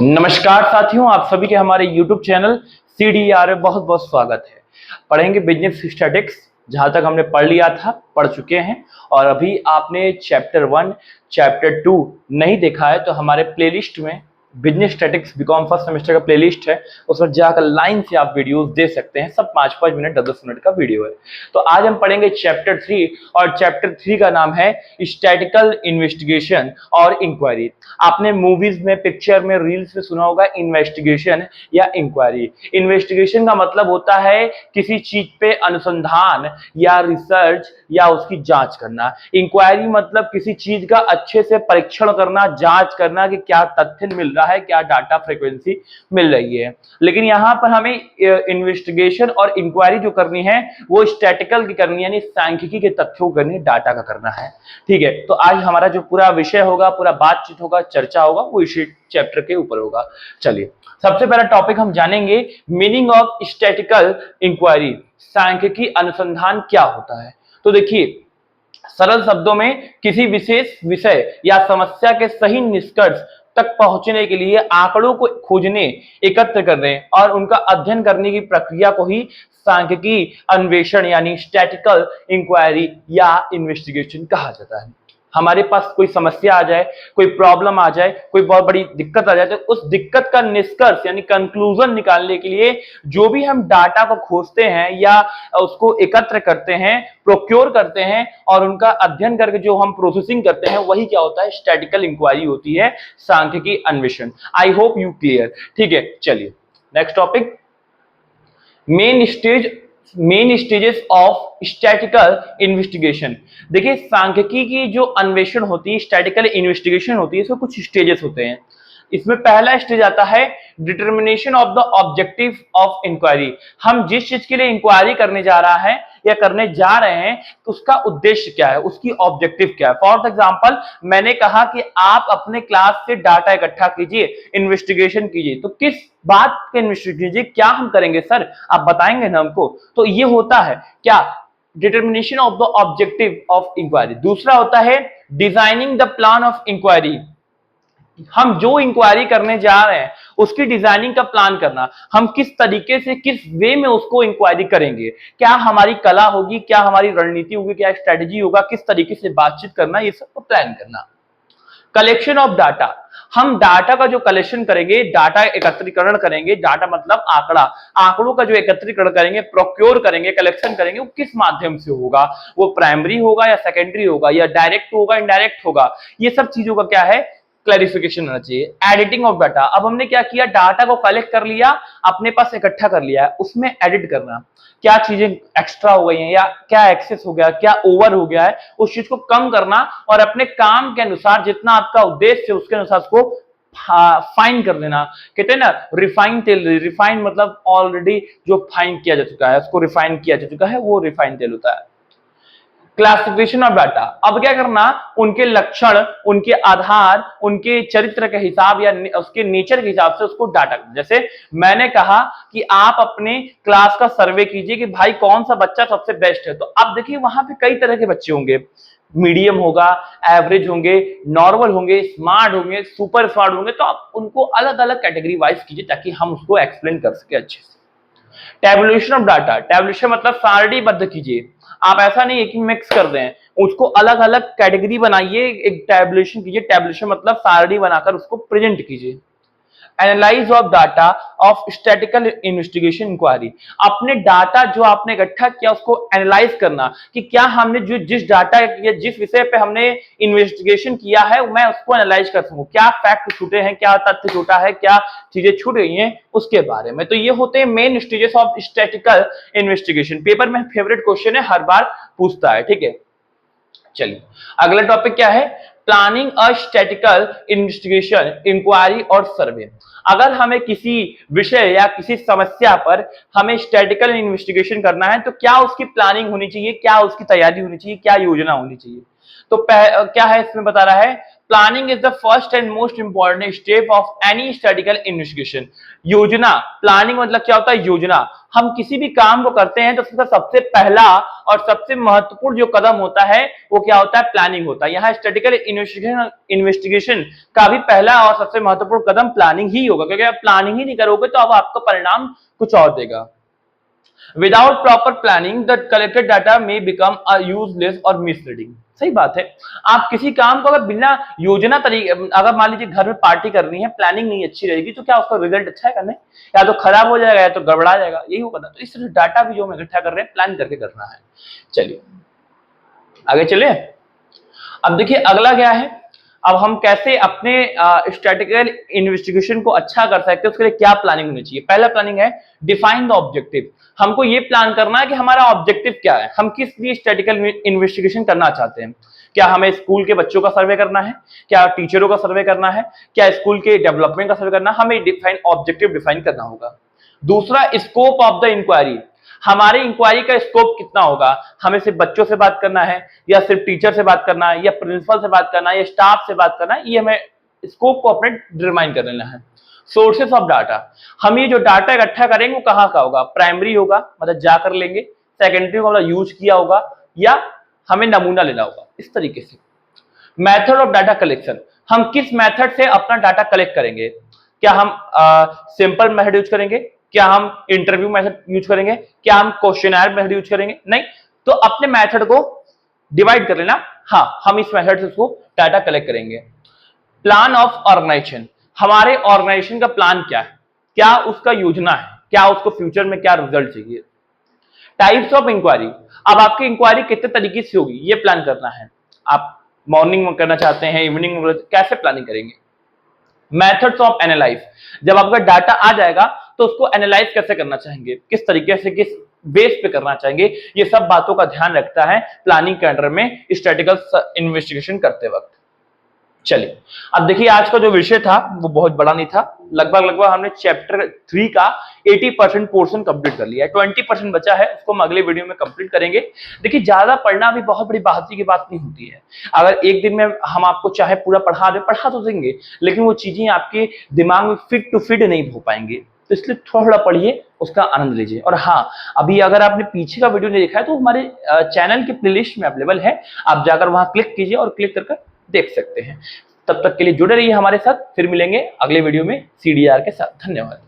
नमस्कार साथियों, आप सभी के हमारे YouTube चैनल CDR में बहुत बहुत स्वागत है। पढ़ेंगे बिजनेस स्टैटिस्टिक्स। जहां तक हमने पढ़ लिया था पढ़ चुके हैं, और अभी आपने चैप्टर 1 चैप्टर 2 नहीं देखा है तो हमारे प्लेलिस्ट में business statistics BCom first semester का प्लेलिस्ट है, उस पर जाकर लाइन से आप वीडियोस देख सकते हैं। सब 5-5 मिनट 10-10 मिनट का वीडियो है। तो आज हम पढ़ेंगे चैप्टर 3, और चैप्टर 3 का नाम है स्टैटिकल इन्वेस्टिगेशन और इंक्वायरी। आपने मूवीज में, पिक्चर में, रील्स में सुना होगा इन्वेस्टिगेशन या इंक्वायरी। इन्वेस्टिगेशन का मतलब होता है किसी चीज पे अनुसंधान या रिसर्च या उसकी जांच करना। इंक्वायरी मतलब किसी चीज का अच्छे से परीक्षण करना, जांच करना कि क्या तथ्य मिल रहा है, क्या डाटा फ्रीक्वेंसी मिल रही है। लेकिन यहां पर हमें इन्वेस्टिगेशन और इंक्वायरी जो करनी है वो स्टैटिकल की करनी है, यानी सांख्यिकी के तथ्यों को करनी, डाटा का करना है। ठीक है, तो आज हमारा जो पूरा विषय होगा, पूरा बातचीत होगा, चर्चा होगा, वो इसी चैप्टर के ऊपर होगा। चलिए, सबसे पहला टॉपिक हम जानेंगे मीनिंग ऑफ स्टैटिकल इंक्वायरी। सांख्यिकी अनुसंधान क्या होता है? तो देखिए, सरल शब्दों में किसी विशेष विषय या समस्या के सही निष्कर्ष तक पहुंचने के लिए आंकड़ों को खोजने, एकत्र करने और उनका अध्ययन करने की प्रक्रिया को ही सांख्यिकी अन्वेषण यानी स्टैटिकल इंक्वायरी या इन्वेस्टिगेशन कहा जाता है। हमारे पास कोई समस्या आ जाए, कोई प्रॉब्लम आ जाए, कोई बहुत बड़ी दिक्कत आ जाए, तो उस दिक्कत का निष्कर्ष यानी कंक्लूजन निकालने के लिए जो भी हम डाटा को खोजते हैं या उसको एकत्र करते हैं, प्रोक्योर करते हैं और उनका अध्ययन करके जो हम प्रोसेसिंग करते हैं, वही क्या होता है? स्टैटिकल इंक्वायरी होती है, सांख्यिकी अन्वेषण। I hope you clear. ठीक है, चलिए next topic, main stages of statical investigation. देखिए, सांख्यिकी की जो अन्वेषण होती है, स्टैटिकल इन्वेस्टिगेशन होती है, इसमें कुछ स्टेजेस होते हैं। इसमें पहला स्टेज आता है determination of the objective of inquiry. हम जिस चीज के लिए इंक्वायरी करने जा रहा है या करने जा रहे हैं, तो उसका उद्देश्य क्या है, उसकी ऑब्जेक्टिव क्या है। फॉर एग्जांपल, मैंने कहा कि आप अपने क्लास से डाटा इकट्ठा कीजिए, इन्वेस्टिगेशन कीजिए। तो किस बात के इन्वेस्टिगेशन कीजिए, क्या हम करेंगे सर, आप बताएंगे ना हमको। तो ये होता है क्या? Determination of the objective of inquiry. दूसरा होता है designing the plan of inquiry. हम जो इंक्वायरी करने जा रहे हैं उसकी डिजाइनिंग का प्लान करना, हम किस तरीके से, किस वे में उसको इंक्वायरी करेंगे, क्या हमारी कला होगी, क्या हमारी रणनीति होगी, क्या स्ट्रेटजी होगा, किस तरीके से बातचीत करना, ये सब को प्लान करना। कलेक्शन ऑफ डाटा, हम डाटा का जो कलेक्शन करेंगे, डाटा एकत्रीकरण करेंगे। डाटा मतलब आंकड़ा, आंकड़ों का जो एकत्रीकरण करेंगे, प्रोक्योर करेंगे, कलेक्शन करेंगे, वो किस माध्यम से होगा? वो प्राइमरी होगा या सेकेंडरी होगा, या डायरेक्ट होगा, इनडायरेक्ट होगा। ये सब चीजों का क्या है? क्लैरिफिकेशन होना चाहिए। एडिटिंग ऑफ डाटा, अब हमने क्या किया, डाटा को कलेक्ट कर लिया, अपने पास इकट्ठा कर लिया है, उसमें एडिट करना, क्या चीजें एक्स्ट्रा हो गई हैं या क्या एक्सेस हो गया, क्या ओवर हो गया है, उस चीज को कम करना और अपने काम के अनुसार, जितना आपका उद्देश्य है उसके अनुसार उसको फाइन कर देना। कहते हैं ना रिफाइन तेल, रिफाइन मतलब ऑलरेडी जो फाइन किया जा चुका है, उसको रिफाइन किया जा चुका है, वो रिफाइन तेल होता है। क्लासिफिकेशन ऑफ डाटा, अब क्या करना, उनके लक्षण, उनके आधार, उनके चरित्र के हिसाब या उसके नेचर के हिसाब से उसको डाटा। जैसे मैंने कहा कि आप अपने क्लास का सर्वे कीजिए कि भाई कौन सा बच्चा सबसे बेस्ट है। तो अब देखिए, वहां पे कई तरह के बच्चे होंगे, मीडियम होगा, एवरेज होंगे, नॉर्मल होंगे, स्मार्ट होंगे, सुपर स्मार्ट होंगे। तो आप उनको अलग अलग कैटेगरी वाइज कीजिए ताकि हम उसको एक्सप्लेन कर सके अच्छे से। टैबुलेशन ऑफ डाटा, टैबुलेशन मतलब सारणीबद्ध कीजिए। आप ऐसा नहीं है कि मिक्स कर दें, उसको अलग अलग कैटेगरी बनाइए, एक टैबुलेशन कीजिए। टैबुलेशन मतलब सारणी बनाकर उसको प्रेजेंट कीजिए। Analyse of data of statical investigation inquiry, अपने डाटा जो आपने इकट्ठा किया उसको एनालाइज करना कि क्या हमने जो जिस डाटा या जिस विषय पे हमने इन्वेस्टिगेशन किया है, मैं उसको एनालाइज कर सकूं, क्या फैक्ट छूटे हैं, क्या तथ्य छूटा है, क्या चीजें छूट गई हैं उसके बारे में। तो ये होते हैं main stages of statical investigation. Paper में फेवरेट क्वेश्चन है, हर बार पूछता है। ठीक है, चलिए अगला टॉपिक क्या है? Planning a statical investigation, inquiry और सर्वे। अगर हमें किसी विषय या किसी समस्या पर हमें स्टैटिकल इन्वेस्टिगेशन करना है, तो क्या उसकी प्लानिंग होनी चाहिए, क्या उसकी तैयारी होनी चाहिए, क्या योजना होनी चाहिए। तो क्या है इसमें बता रहा है, planning is the first and most important step of any statistical investigation. योजना, प्लानिंग मतलब क्या होता है? योजना। हम किसी भी काम को करते हैं तो उसका सबसे पहला और सबसे महत्वपूर्ण जो कदम होता है वो क्या होता है? प्लानिंग होता है। यहाँ स्टैटिस्टिकल इन्वेस्टिगेशन का भी पहला और सबसे महत्वपूर्ण कदम प्लानिंग ही होगा, क्योंकि आप प्लानिंग ही नहीं करोगे तो अब आपका परिणाम कुछ और देगा। Without proper planning, the collected data may become a useless or misleading। सही बात है। आप किसी काम को अगर बिना योजना तरीके, अगर मान लीजिए घर में पार्टी करनी है, प्लानिंग नहीं अच्छी रहेगी तो क्या उसका रिजल्ट अच्छा है करने? या तो खराब हो जाएगा या तो गड़बड़ा जाएगा, यही होगा ना। तो इस तरह डाटा भी जो हम इकट्ठा कर रहे हैं प्लान करके करना है। चलिए आगे चले। अब देखिए अगला क्या है, अब हम कैसे अपने स्टैटिस्टिकल इन्वेस्टिगेशन को अच्छा कर सकते हैं, उसके लिए क्या प्लानिंग होनी चाहिए। पहला प्लानिंग है डिफाइन द ऑब्जेक्टिव। हमको ये प्लान करना है कि हमारा ऑब्जेक्टिव क्या है, हम किस लिए स्टैटिस्टिकल इन्वेस्टिगेशन करना चाहते हैं। क्या हमें स्कूल के बच्चों का सर्वे करना है, क्या टीचरों का सर्वे करना है, क्या स्कूल के डेवलपमेंट का सर्वे करना है? हमें डिफाइन ऑब्जेक्टिव डिफाइन करना होगा। दूसरा स्कोप ऑफ द इंक्वायरी, हमारे इंक्वायरी का स्कोप कितना होगा, हमें सिर्फ बच्चों से बात करना है या सिर्फ टीचर से बात करना है या प्रिंसिपल से बात करना है या स्टाफ से बात करना है, ये हमें स्कोप को अपने डिटरमाइन कर लेना है। सोर्सेस ऑफ डाटा, हम ये जो डाटा इकट्ठा करेंगे वो कहाँ का होगा? प्राइमरी होगा, मतलब जाकर लेंगे। सेकेंडरी होगा, मतलब यूज किया होगा, या हमें नमूना लेना होगा, इस तरीके से। मेथड ऑफ डाटा कलेक्शन, हम किस मेथड से अपना डाटा कलेक्ट करेंगे? क्या हम सिंपल मेथड यूज करेंगे, क्या हम इंटरव्यू मेथड यूज करेंगे, क्या हम क्वेश्चनर मेथड यूज करेंगे? नहीं, तो अपने मेथड को डिवाइड कर लेना। हाँ, हम इस मेथड से उसको डाटा कलेक्ट करेंगे। प्लान ऑफ ऑर्गेनाइजेशन, हमारे ऑर्गेनाइजेशन का प्लान क्या है, क्या उसका योजना है, क्या उसको फ्यूचर में क्या रिजल्ट चाहिए। टाइप्स ऑफ इंक्वायरी, अब आपकी इंक्वायरी कितने तरीके से होगी ये प्लान करना है। आप मॉर्निंग में करना चाहते हैं, इवनिंग में, कैसे प्लानिंग करेंगे। मेथड्स ऑफ एनालाइज, जब आपका डाटा आ जाएगा तो उसको एनालाइज कैसे करना चाहेंगे, किस तरीके से, किस बेस पे करना चाहेंगे, ये सब बातों का ध्यान रखता है प्लानिंग के अंडर में स्टैटिस्टिकल इन्वेस्टिगेशन करते वक्त। चलिए अब देखिए आज का जो विषय था वो बहुत बड़ा नहीं था, लगभग हमने चैप्टर 3 का 80% पोर्शन कंप्लीट कर लिया है। 20% बचा है, उसको हम अगले वीडियो में कंप्लीट करेंगे। देखिए ज्यादा पढ़ना भी बहुत बड़ी बहादुरी की बात नहीं होती है। अगर एक दिन में हम आपको चाहे पूरा पढ़ा तो देंगे, लेकिन वो चीजें आपके दिमाग में फिट टू फिट नहीं हो पाएंगे, तो इसलिए थोड़ा पढ़िए, उसका आनंद लीजिए। और हाँ, अभी अगर आपने पीछे का वीडियो नहीं देखा है तो हमारे चैनल के प्लेलिस्ट में अवेलेबल है, आप जाकर वहां क्लिक कीजिए और क्लिक कर देख सकते हैं। तब तक के लिए जुड़े रहिए हमारे साथ, फिर मिलेंगे अगले वीडियो में CDR के साथ। धन्यवाद।